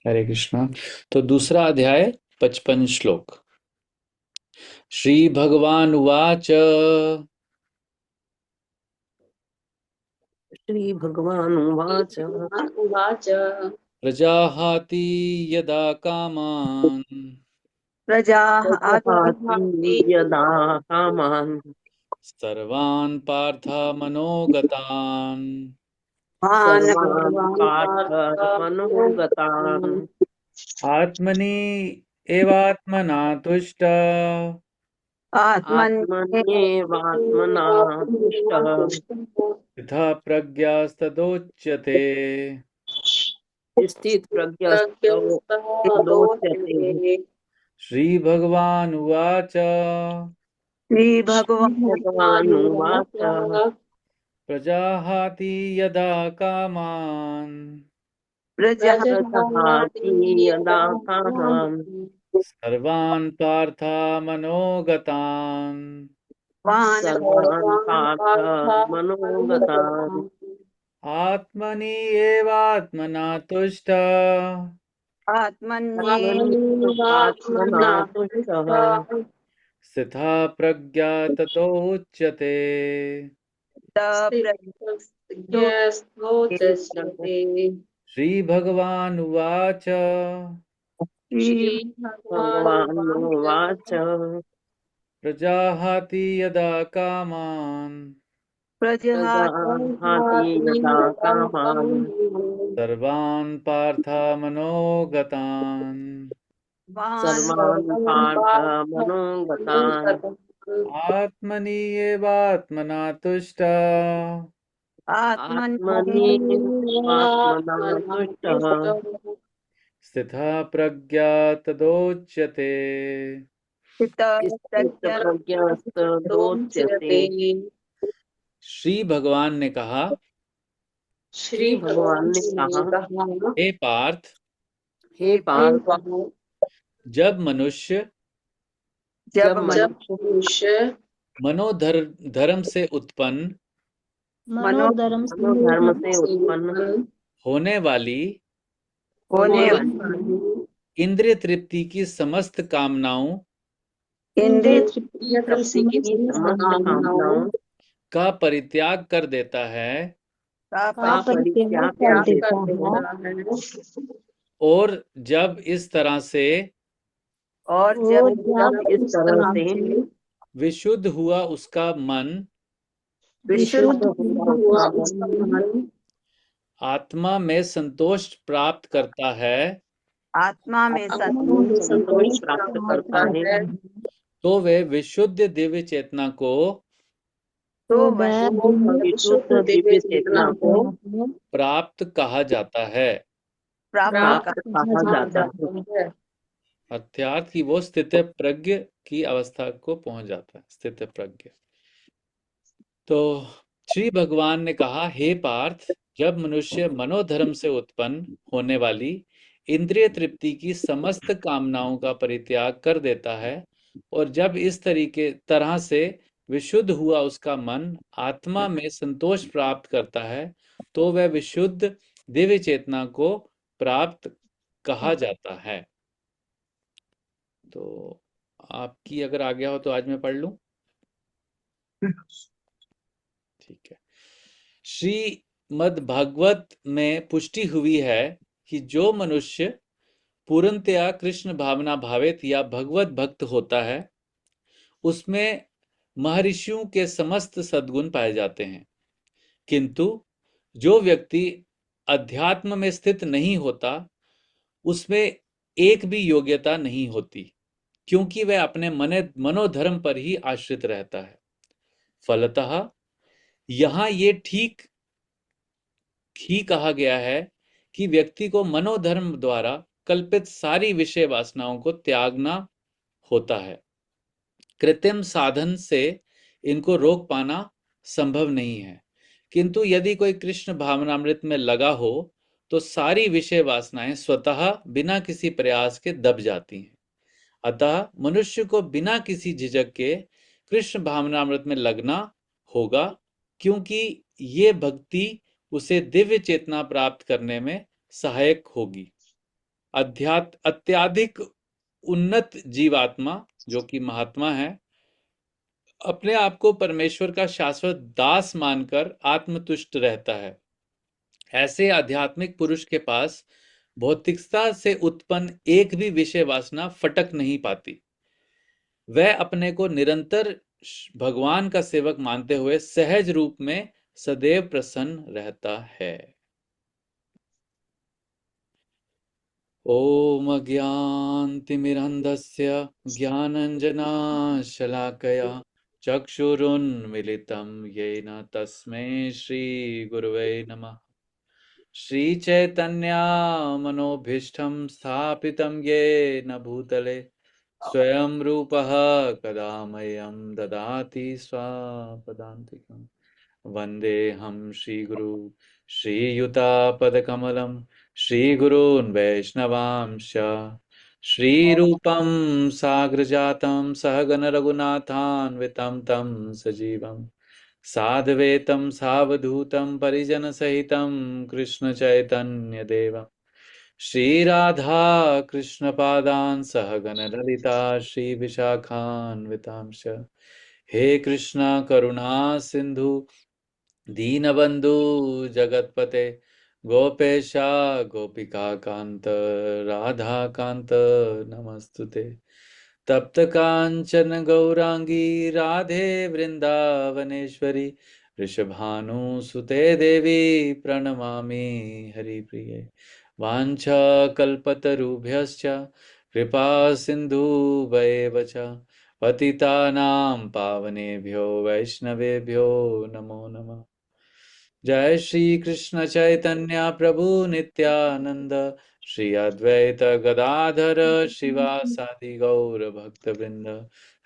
हरे कृष्णा। तो दूसरा अध्याय 55 श्लोक। श्री भगवान उवाच श्रीभगवानुवाच उवाच प्रजाहाति यदा कामान् प्रजाः प्रजहाति आत्महन्ति यदा कामान् सर्वान् पार्थमनोगतान् सर्वान् सर्वान् पार्थ मनोगतान् पार्थमनोगतान् आत्मनि एवात्मना तुष्ट आत्मन्येवात्मना तुष्टः यथा प्रज्ञास्तदोच्यते। स्थितप्रज्ञस्तौ तदोच्यते। श्रीभगवानुवाच श्रीभगवानुवाच प्रजाहाति यदा कामान् प्रजहाति यदा कामान् सर्वान् पार्थामनोगतान् सर्वान् पार्थ मनोगतान् आत्मनि एवात्मना तुष्ट आत्मन्येवात्मना तुष्टः स्थितः प्रज्ञा ततो उच्यते। श्रीभगवानुवाच भगवानुवाच प्रजाहाति यदा कामान् प्रजहाति यदा कामान् सर्वान् पार्थामनोगतान् सर्वान् पार्थ मनोगतान् आत्मनि एवात्मना तुष्ट आत्मन्येवात्मना तुष्टः स्थितः प्रज्ञा तदोच्यते। स्थितप्रज्ञस्तदोच्यते। श्री भगवान ने कहा, श्री भगवान ने कहा, हे पार्थ, हे पार्थ, जब मनुष्य जब मनुष्य मनोधर्म से उत्पन्न मनोधर्म मनोधर्म से उत्पन्न होने वाली होने वाली इंद्रिय तृप्ति की समस्त कामनाओं इंद्रिय इंद्रिय तृप्ति की समस्त कामनाओं का परित्याग कर देता है का परित्याग कर देता है और जब इस तरह से और जब इस तरह से विशुद्ध हुआ उसका मन विशुद्ध हुआ उसका मन आत्मा में संतोष प्राप्त करता है आत्मा में संतोष प्राप्त करता है तो वे विशुद्ध दिव्य चेतना को तो वह विशुद्ध दिव्य चेतना को प्राप्त कहा जाता है। प्राप्त प्राप्त कहा जाता है। अर्थात कि वो स्थित प्रज्ञ की अवस्था को पहुंच जाता है, स्थित प्रज्ञ। तो श्री भगवान ने कहा, हे पार्थ, जब मनुष्य मनोधर्म से उत्पन्न होने वाली इंद्रिय तृप्ति की समस्त कामनाओं का परित्याग कर देता है और जब इस तरह से विशुद्ध हुआ उसका मन आत्मा में संतोष प्राप्त करता है तो वह विशुद्ध दिव्य चेतना को प्राप्त कहा जाता है। तो आपकी अगर आ गया हो तो आज मैं पढ़ लूं। ठीक है। श्रीमद् भागवत में पुष्टि हुई है कि जो मनुष्य पूर्णतया कृष्ण भावना भावित या भगवत भक्त होता है उसमें महर्षियों के समस्त सद्गुण पाए जाते हैं, किंतु जो व्यक्ति अध्यात्म में स्थित नहीं होता उसमें एक भी योग्यता नहीं होती, क्योंकि वह अपने मनोधर्म पर ही आश्रित रहता है। फलतः यहाँ ये ठीक ही कहा गया है कि व्यक्ति को मनोधर्म द्वारा कल्पित सारी विषय वासनाओं को त्यागना होता है। कृत्रिम साधन से इनको रोक पाना संभव नहीं है, किंतु यदि कोई कृष्ण भावनामृत में लगा हो तो सारी विषय वासनाएं स्वतः बिना किसी प्रयास के दब जाती हैं। अतः मनुष्य को बिना किसी झिझक के कृष्ण भावनामृत में लगना होगा, क्योंकि ये भक्ति उसे दिव्य चेतना प्राप्त करने में सहायक होगी। अत्याधिक उन्नत जीवात्मा जो कि महात्मा है, अपने आप को परमेश्वर का शाश्वत दास मानकर आत्मतुष्ट रहता है। ऐसे आध्यात्मिक पुरुष के पास भौतिकता से उत्पन्न एक भी विषय वासना फटक नहीं पाती। वह अपने को निरंतर भगवान का सेवक मानते हुए सहज रूप में सदैव प्रसन्न रहता है। ओम अज्ञानतिमिरन्धस्य ज्ञानाञ्जनशलाकया चक्षुरुन्मीलितं येन तस्मै श्रीगुरवे नमः। श्रीचैतन्यमनोभीष्टं स्थापितं येन भूतले स्वयं रूपः कदा मह्यं ददाति स्वापदान्तिकम्। वन्देऽहं श्रीगुरु श्रीयुतापदकमलं श्रीगुरून् वैष्णवांश्च श्रीरूपं साग्रजातं सहगणरघुनाथान्वितं तं सजीवं साद्वैतं सावधूतं परिजनसहितं कृष्णचैतन्यदेवं श्रीराधा कृष्णपादान् सहगणललिता श्रीविशाखान्वितांश्च। हे कृष्णा करुणा सिंधु दीनबंधु जगतपते गोपेशा गोपिका कांत राधा कांत नमस्तुते। तप्त कांचन गौरांगी राधे वृंदावनेश्वरी वृषभानुसुते देवी प्रणमामि हरिप्रिये। वाञ्छा कल्पतरुभ्यश्च कृपा सिन्धुभैव च पतितानां पावनेभ्यो वैष्णवेभ्यो नमो नमः। जय श्री कृष्ण चैतन्य प्रभु नित्यानंद श्री अद्वैत गदाधर शिवासादि गौर भक्तवृंद।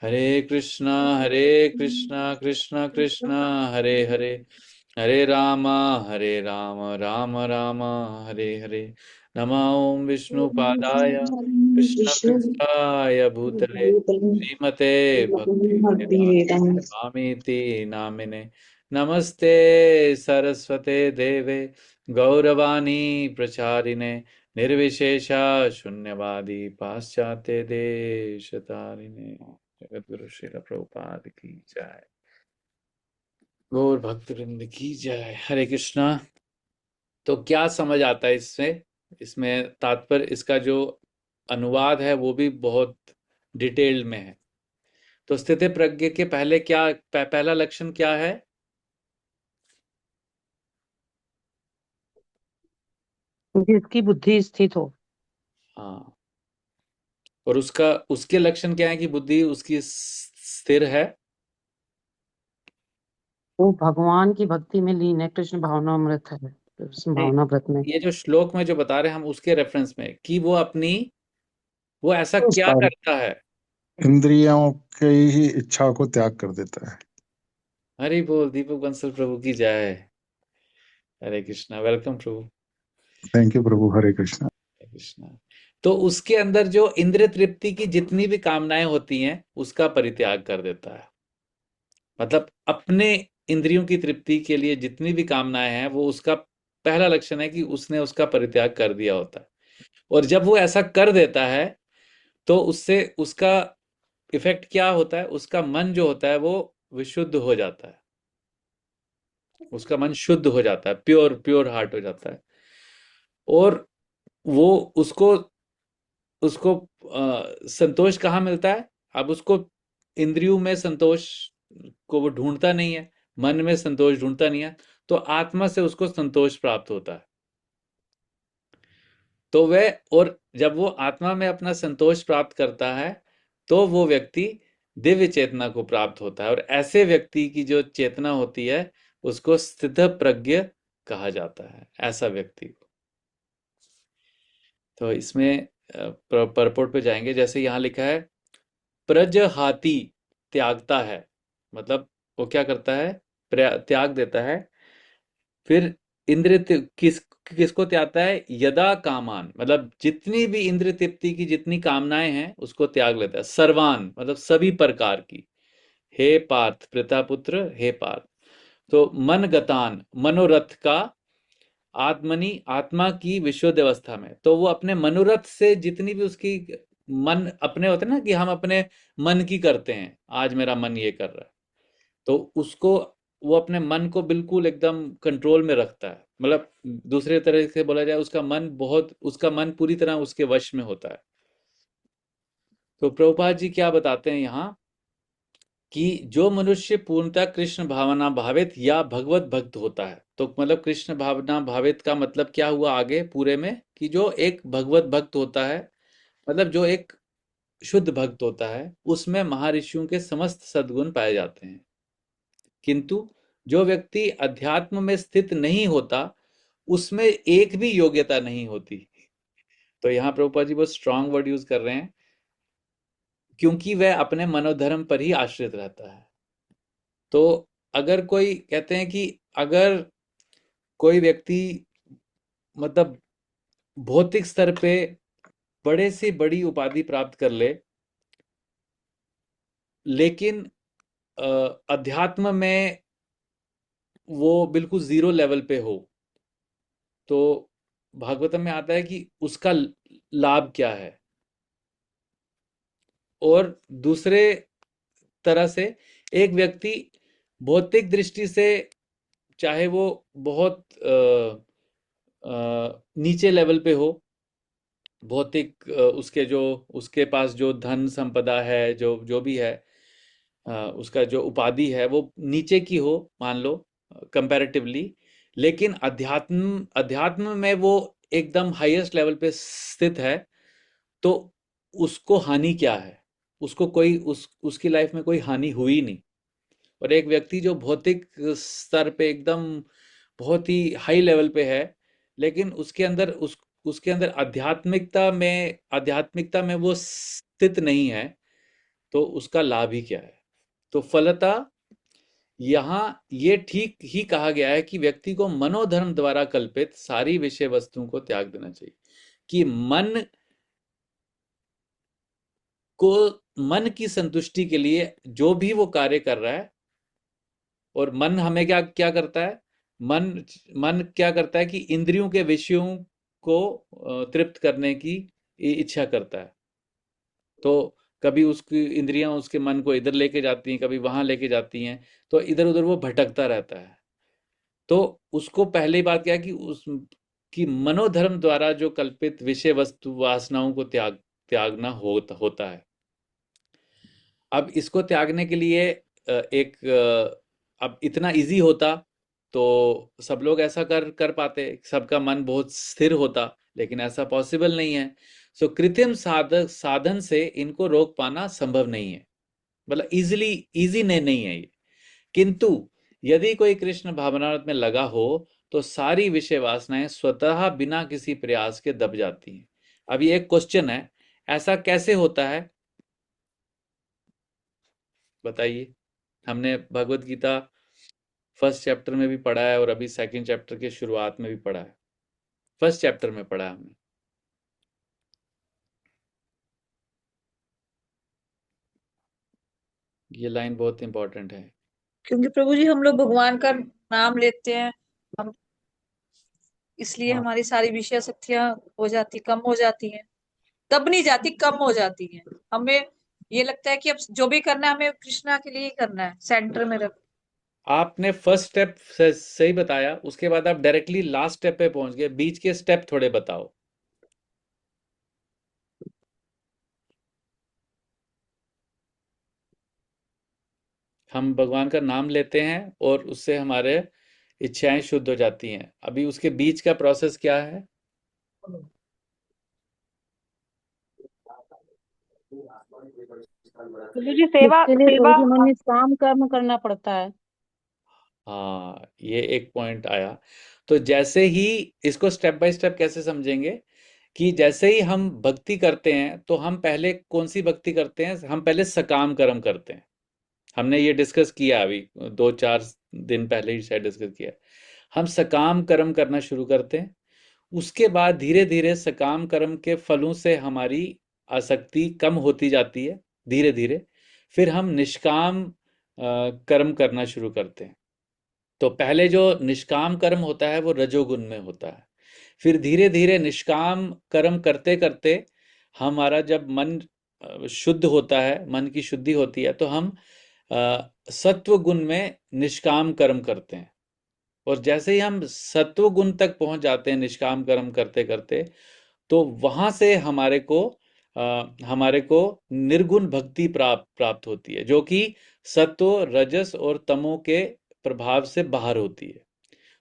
हरे कृष्णा कृष्णा कृष्णा हरे हरे, हरे राम राम राम हरे हरे। नमः ओं विष्णुपादाय कृष्णपृष्ठाय भूतले श्रीमते भक्ति वेदांत स्वामीति नामिने। नमस्ते सरस्वते देवे गौरवाणी प्रचारिणे निर्विशेषा शून्यवादी पाश्चात्य देश तारिणे। जगत गुरु श्रील प्रभुपाद की जय। गौर भक्तवृंद की जय। हरे कृष्णा। तो क्या समझ आता है इससे? इसमें तात्पर्य, इसका जो अनुवाद है वो भी बहुत डिटेल्ड में है। तो स्थिति प्रज्ञ के पहले क्या पहला लक्षण क्या है? जिसकी बुद्धि स्थित हो। हाँ, और उसके लक्षण क्या है कि बुद्धि उसकी स्थिर है। वो भगवान की भक्ति में लीन है, कृष्ण भावनामृत है, कृष्ण भावनाव्रत में। ये जो श्लोक में जो बता रहे हैं हम उसके रेफरेंस में कि वो ऐसा क्या करता है? इंद्रियों की ही इच्छा को त्याग कर देता है। हरि बोल। दीपक बंसल प्रभु की जय। हरे कृष्णा। वेलकम प्रभु। थैंक यू प्रभु। हरे कृष्णा। हरे कृष्णा। तो उसके अंदर जो इंद्रिय तृप्ति की जितनी भी कामनाएं होती हैं उसका परित्याग कर देता है। मतलब अपने इंद्रियों की तृप्ति के लिए जितनी भी कामनाएं हैं वो उसका पहला लक्षण है कि उसने उसका परित्याग कर दिया होता है। और जब वो ऐसा कर देता है तो उससे उसका इफेक्ट क्या होता है? उसका मन जो होता है वो विशुद्ध हो जाता है। उसका मन शुद्ध हो जाता है, प्योर प्योर हार्ट हो जाता है। और वो उसको उसको संतोष कहाँ मिलता है? अब उसको इंद्रियों में संतोष को वो ढूंढता नहीं है, मन में संतोष ढूंढता नहीं है, तो आत्मा से उसको संतोष प्राप्त होता है। तो वह, और जब वो आत्मा में अपना संतोष प्राप्त करता है तो वो व्यक्ति दिव्य चेतना को प्राप्त होता है। और ऐसे व्यक्ति की जो चेतना होती है उसको स्थित प्रज्ञ कहा जाता है, ऐसा व्यक्ति को। तो इसमें परपोर्ट पे जाएंगे। जैसे यहाँ लिखा है प्रजहाति, त्यागता है, मतलब वो क्या करता है? त्याग देता है। फिर किसको त्यागता है? यदा कामान, मतलब जितनी भी इंद्रिय तृप्ति की जितनी कामनाएं हैं उसको त्याग लेता है। सर्वान, मतलब सभी प्रकार की। हे पार्थ, पिता पुत्र हे पार्थ। तो मन गतान, मनोरथ का आत्मनि, आत्मा की विशुद्ध अवस्था में। तो वो अपने मनोरथ से जितनी भी उसकी मन अपने होते हैं ना, कि हम अपने मन की करते हैं, आज मेरा मन ये कर रहा है, तो उसको वो अपने मन को बिल्कुल एकदम कंट्रोल में रखता है। मतलब दूसरे तरह से बोला जाए, उसका मन पूरी तरह उसके वश में होता है। तो प्रभुपाद जी क्या बताते हैं यहाँ, कि जो मनुष्य पूर्णतः कृष्ण भावना भावित या भगवत भक्त होता है, तो मतलब कृष्ण भावना भावित का मतलब क्या हुआ आगे पूरे में, कि जो एक भगवत भक्त होता है, मतलब जो एक शुद्ध भक्त होता है, उसमें महर्षियों के समस्त सद्गुण पाए जाते हैं। किंतु जो व्यक्ति अध्यात्म में स्थित नहीं होता, उसमें एक भी योग्यता नहीं होती। तो यहाँ प्रभुपाद जी बहुत स्ट्रांग वर्ड यूज कर रहे हैं, क्योंकि वह अपने मनोधर्म पर ही आश्रित रहता है। तो अगर कोई कहते हैं कि अगर कोई व्यक्ति मतलब भौतिक स्तर पे बड़े से बड़ी उपाधि प्राप्त कर ले, लेकिन अध्यात्म में वो बिल्कुल जीरो लेवल पे हो, तो भागवतम में आता है कि उसका लाभ क्या है। और दूसरे तरह से एक व्यक्ति भौतिक दृष्टि से, चाहे वो बहुत नीचे लेवल पे हो, भौतिक उसके पास जो धन संपदा है, जो जो भी है, उसका जो उपाधि है वो नीचे की हो, मान लो कंपैरेटिवली, लेकिन अध्यात्म अध्यात्म में वो एकदम हाईएस्ट लेवल पे स्थित है, तो उसको हानि क्या है? उसको कोई उसकी लाइफ में कोई हानि हुई नहीं। और एक व्यक्ति जो भौतिक स्तर पे एकदम बहुत ही हाई लेवल पे है, लेकिन उसके अंदर आध्यात्मिकता में वो स्थित नहीं है, तो उसका लाभ ही क्या है? तो फलतः यहाँ ये ठीक ही कहा गया है कि व्यक्ति को मनोधर्म द्वारा कल्पित सारी विषय वस्तुओं को त्याग देना चाहिए। कि मन की संतुष्टि के लिए जो भी वो कार्य कर रहा है, और मन हमें क्या क्या करता है, मन मन क्या करता है कि इंद्रियों के विषयों को तृप्त करने की इच्छा करता है। तो कभी उसकी इंद्रियां उसके मन को इधर लेके जाती हैं, कभी वहां लेके जाती हैं, तो इधर उधर वो भटकता रहता है। तो उसको पहली बात क्या है कि उस कि मनोधर्म द्वारा जो कल्पित विषय वस्तु वासनाओं को त्यागना होता है। अब इसको त्यागने के लिए अब इतना इजी होता तो सब लोग ऐसा कर कर पाते, सबका मन बहुत स्थिर होता, लेकिन ऐसा पॉसिबल नहीं है। सो कृत्रिम साधन से इनको रोक पाना संभव नहीं है, मतलब इजी नहीं है ये। किंतु यदि कोई कृष्ण भावनामृत में लगा हो, तो सारी विषय वासनाएं स्वतः बिना किसी प्रयास के दब जाती हैं। अब ये एक क्वेश्चन है, ऐसा कैसे होता है, बताइए। हमने भगवत गीता फर्स्ट चैप्टर में भी पढ़ा है, और अभी सेकंड चैप्टर के शुरुआत में भी पढ़ा है। फर्स्ट चैप्टर में पढ़ा है हमने। ये लाइन बहुत इंपॉर्टेंट है। क्योंकि प्रभु जी हम लोग भगवान का नाम लेते हैं, हम इसलिए हाँ, हमारी सारी विषय शक्तियां हो जाती, कम हो जाती हैं। दब नहीं जाती, कम हो जाती हैं। हमें ये लगता है कि अब जो भी करना है हमें कृष्णा के लिए ही करना है, सेंटर में रख। आपने फर्स्ट स्टेप सही बताया, उसके बाद आप डायरेक्टली लास्ट स्टेप पे पहुंच गए। बीच के स्टेप थोड़े बताओ। हम भगवान का नाम लेते हैं और उससे हमारे इच्छाएं शुद्ध हो जाती हैं। अभी उसके बीच का प्रोसेस क्या है? प्रभु जी सेवा इसके लिए सेवा प्रभु जी हमें निष्काम कर्म करना पड़ता है। हाँ, ये एक पॉइंट आया। तो जैसे ही इसको स्टेप बाय स्टेप कैसे समझेंगे, कि जैसे ही हम भक्ति करते हैं, तो हम पहले कौन सी भक्ति करते हैं? हम पहले सकाम कर्म करते हैं। हमने ये डिस्कस किया, अभी 2-4 दिन पहले ही शायद डिस्कस किया। हम सकाम कर्म करना शुरू करते हैं। उसके बाद धीरे धीरे सकाम कर्म के फलों से हमारी आसक्ति कम होती जाती है, धीरे धीरे। फिर हम निष्काम कर्म करना शुरू करते हैं। तो पहले जो निष्काम कर्म होता है वो रजोगुण में होता है। फिर धीरे धीरे निष्काम कर्म करते करते हमारा जब मन शुद्ध होता है, मन की शुद्धि होती है, तो हम सत्व गुण में निष्काम कर्म करते हैं। और जैसे ही हम सत्व गुण तक पहुंच जाते हैं निष्काम कर्म करते करते, तो वहां से हमारे को निर्गुण भक्ति प्राप्त होती है, जो कि सत्व, रजस और तमो के प्रभाव से बाहर होती है।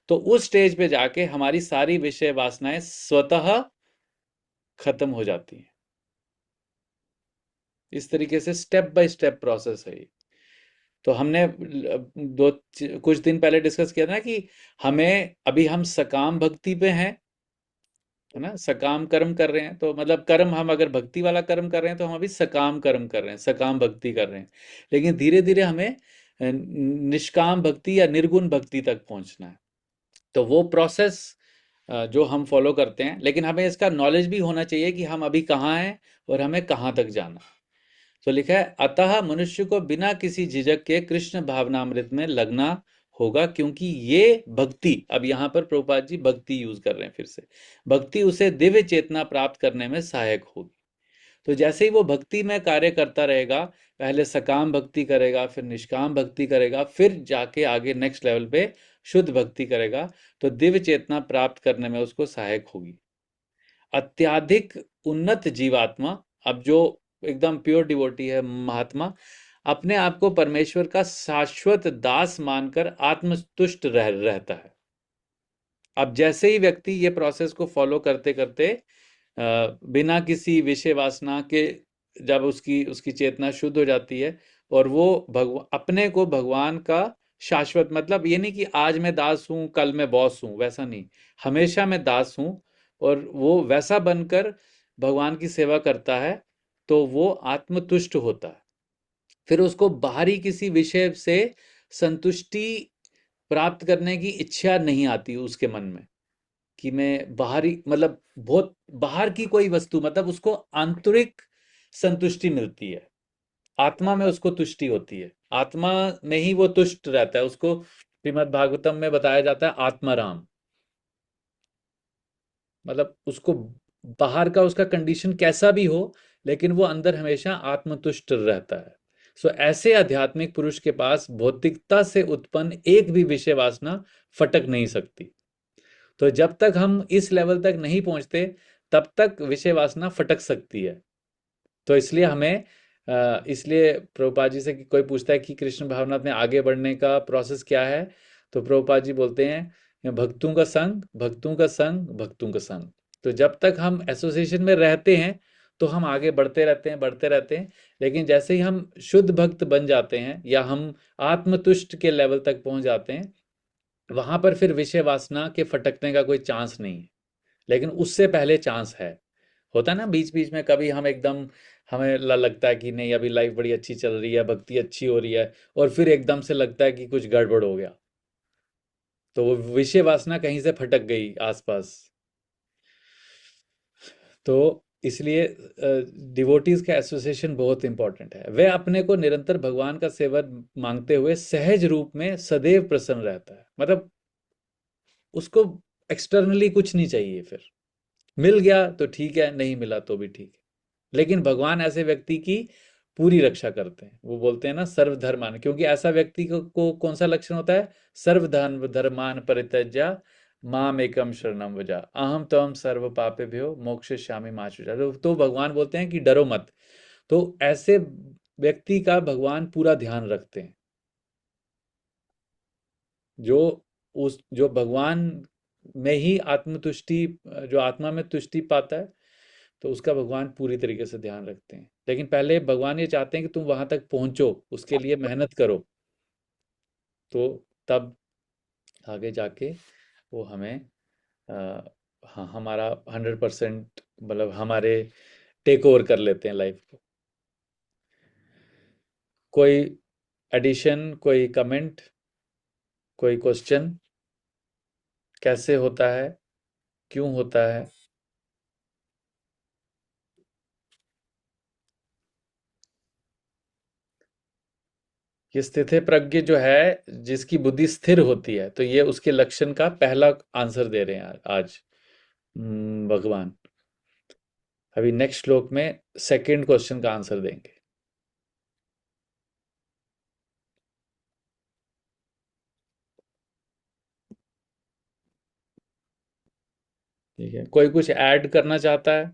तो उस स्टेज पे जाके हमारी सारी विषय वासनाएं स्वतः खत्म हो जाती हैं। इस तरीके से स्टेप बाय स्टेप प्रोसेस है ये। तो हमने कुछ दिन पहले डिस्कस किया था ना कि हमें अभी हम सकाम भक्ति पे हैं, है ना, सकाम कर्म कर रहे हैं। तो मतलब कर्म, हम अगर भक्ति वाला कर्म कर रहे हैं तो हम अभी सकाम कर्म कर रहे हैं, सकाम भक्ति कर रहे हैं। लेकिन धीरे धीरे हमें निष्काम भक्ति या निर्गुण भक्ति तक पहुंचना है। तो वो प्रोसेस जो हम फॉलो करते हैं, लेकिन हमें इसका नॉलेज भी होना चाहिए कि हम अभी कहाँ हैं और हमें कहाँ तक जाना है। तो लिखा है, अतः मनुष्य को बिना किसी झिझक के कृष्ण भावनामृत में लगना होगा, क्योंकि ये भक्ति, अब यहाँ पर प्रभुपाद जी भक्ति यूज कर रहे हैं फिर से, भक्ति उसे दिव्य चेतना प्राप्त करने में सहायक होगी। तो जैसे ही वो भक्ति में कार्य करता रहेगा, पहले सकाम भक्ति करेगा, फिर निष्काम भक्ति करेगा, फिर जाके आगे नेक्स्ट लेवल पे शुद्ध भक्ति करेगा, तो दिव्य चेतना प्राप्त करने में उसको सहायक होगी। अत्याधिक उन्नत जीवात्मा, अब जो एकदम प्योर डिवोटी है, महात्मा, अपने आप को परमेश्वर का शाश्वत दास मानकर आत्मतुष्ट रहता है। अब जैसे ही व्यक्ति ये प्रोसेस को फॉलो करते करते बिना किसी विषय वासना के, जब उसकी उसकी चेतना शुद्ध हो जाती है और वो अपने को भगवान का शाश्वत, मतलब ये नहीं कि आज मैं दास हूं कल मैं बॉस हूं, वैसा नहीं, हमेशा मैं दास हूं, और वो वैसा बनकर भगवान की सेवा करता है, तो वो आत्मतुष्ट होता है। फिर उसको बाहरी किसी विषय से संतुष्टि प्राप्त करने की इच्छा नहीं आती उसके मन में, कि मैं बाहरी, मतलब बहुत बाहर की कोई वस्तु, मतलब उसको आंतरिक संतुष्टि मिलती है, आत्मा में उसको तुष्टि होती है, आत्मा में ही वो तुष्ट रहता है। उसको श्रीमद् भागवतम में बताया जाता है आत्माराम, मतलब उसको बाहर का उसका कंडीशन कैसा भी हो, लेकिन वो अंदर हमेशा आत्मतुष्ट रहता है। सो ऐसे आध्यात्मिक पुरुष के पास भौतिकता से उत्पन्न एक भी विषय वासना फटक नहीं सकती। तो जब तक हम इस लेवल तक नहीं पहुंचते, तब तक विषय वासना फटक सकती है। तो इसलिए हमें इसलिए प्रभुपाद जी से कोई पूछता है कि कृष्ण भावनामृत में आगे बढ़ने का प्रोसेस क्या है, तो प्रभुपाद जी बोलते हैं, भक्तों का संग, भक्तों का संग, भक्तों का संग। तो जब तक हम एसोसिएशन में रहते हैं तो हम आगे बढ़ते रहते हैं, बढ़ते रहते हैं। लेकिन जैसे ही हम शुद्ध भक्त बन जाते हैं या हम आत्मतुष्ट के लेवल तक पहुंच जाते हैं, वहां पर फिर विषय वासना के फटकने का कोई चांस नहीं है। लेकिन उससे पहले चांस है। होता है ना, बीच बीच में कभी हम एकदम, हमें लगता है कि नहीं अभी लाइफ बड़ी अच्छी चल रही है, भक्ति अच्छी हो रही है, और फिर एकदम से लगता है कि कुछ गड़बड़ हो गया, तो वो विषय वासना कहीं से फटक गई आसपास। तो इसलिए डिवोटीज का एसोसिएशन बहुत इंपॉर्टेंट है। वह अपने को निरंतर भगवान का सेवन मांगते हुए सहज रूप में सदैव प्रसन्न रहता है। मतलब उसको एक्सटर्नली कुछ नहीं चाहिए, फिर मिल गया तो ठीक है, नहीं मिला तो भी ठीक है। लेकिन भगवान ऐसे व्यक्ति की पूरी रक्षा करते हैं। वो बोलते हैं ना, सर्वधर्मान, क्योंकि ऐसा व्यक्ति को कौन सा लक्षण होता है, सर्वधर्म धर्मान परित्यज्य माम एकम शरणम व्रज अहम त्वं सर्व पापेभ्यो मोक्षयिष्यामि मा शुचा। तो भगवान बोलते हैं कि डरो मत। तो ऐसे व्यक्ति का भगवान पूरा ध्यान रखते हैं। जो जो भगवान में ही आत्मतुष्टि, जो आत्मा में तुष्टि पाता है, तो उसका भगवान पूरी तरीके से ध्यान रखते हैं। लेकिन पहले भगवान ये चाहते हैं कि तुम वहां तक पहुंचो, उसके लिए मेहनत करो, तो तब आगे जाके वो हमें हाँ, हमारा 100%, मतलब हमारे टेक ओवर कर लेते हैं लाइफ को। कोई एडिशन, कोई कमेंट, कोई क्वेश्चन? कैसे होता है, क्यों होता है? ये स्थिति प्रज्ञ जो है, जिसकी बुद्धि स्थिर होती है, तो ये उसके लक्षण का पहला आंसर दे रहे हैं आज भगवान। अभी नेक्स्ट श्लोक में सेकंड क्वेश्चन का आंसर देंगे। ठीक है, कोई कुछ ऐड करना चाहता है?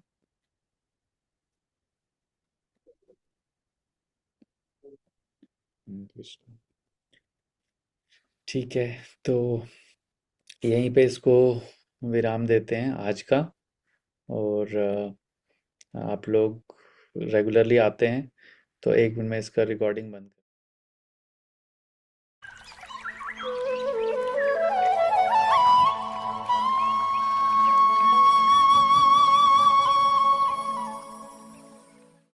ठीक है, तो यहीं पे इसको विराम देते हैं आज का। और आप लोग रेगुलरली आते हैं, तो 1 मिनट में इसका रिकॉर्डिंग बंद